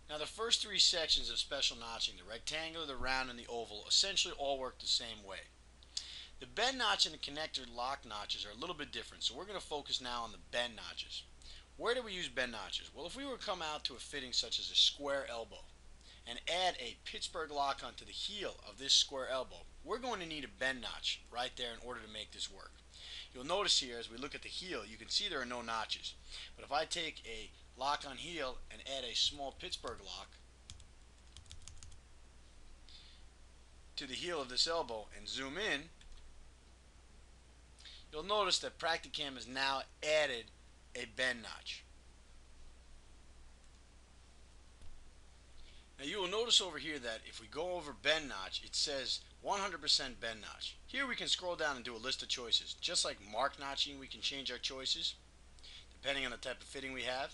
Now the first three sections of special notching, the rectangular, the round, and the oval, essentially all work the same way. The bend notch and the connector lock notches are a little bit different, so we're going to focus now on the bend notches. Where do we use bend notches? Well, if we were to come out to a fitting such as a square elbow and add a Pittsburgh lock onto the heel of this square elbow, we're going to need a bend notch right there in order to make this work. You'll notice here as we look at the heel, you can see there are no notches. But if I take a lock on heel and add a small Pittsburgh lock to the heel of this elbow and zoom in, you'll notice that PractiCAM has now added a bend notch. Now you will notice over here that if we go over bend notch, it says 100% bend notch. Here we can scroll down and do a list of choices. Just like mark notching, we can change our choices depending on the type of fitting we have.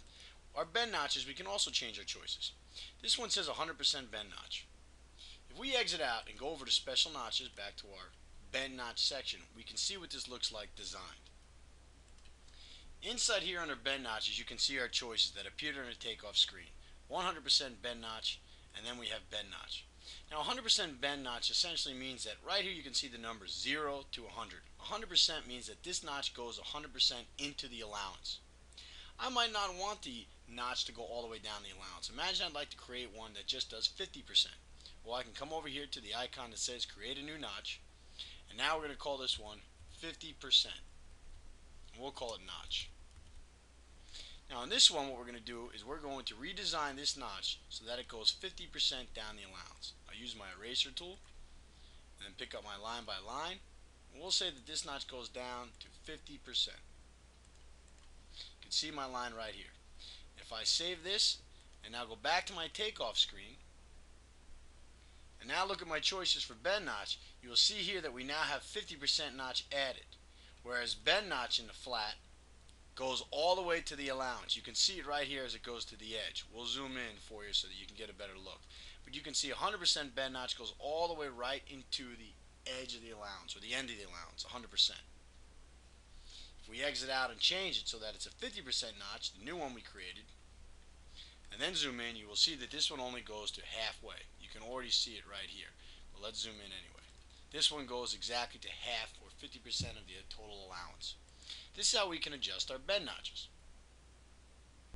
Our bend notches, we can also change our choices. This one says 100% bend notch. If we exit out and go over to special notches, back to our bend notch section, we can see what this looks like designed. Inside here under bend notches, you can see our choices that appear on the takeoff screen. 100% bend notch, and then we have bend notch. Now 100% bend notch essentially means that right here you can see the numbers 0 to 100. 100% means that this notch goes 100% into the allowance. I might not want the notch to go all the way down the allowance. Imagine I'd like to create one that just does 50%. Well, I can come over here to the icon that says create a new notch, and now we're going to call this one 50%. And we'll call it notch. Now in this one, what we're going to do is we're going to redesign this notch so that it goes 50% down the allowance. I'll use my eraser tool and then pick up my line by line, and we'll say that this notch goes down to 50%. You can see my line right here. If I save this and now go back to my takeoff screen and now look at my choices for bend notch, you will see here that we now have 50% notch added, whereas bend notch in the flat goes all the way to the allowance. You can see it right here as it goes to the edge. We'll zoom in for you so that you can get a better look. But you can see 100% bend notch goes all the way right into the edge of the allowance, or the end of the allowance, 100%. If we exit out and change it so that it's a 50% notch, the new one we created, and then zoom in, you will see that this one only goes to halfway. You can already see it right here. But let's zoom in anyway. This one goes exactly to half, or 50% of the total allowance. This is how we can adjust our bend notches.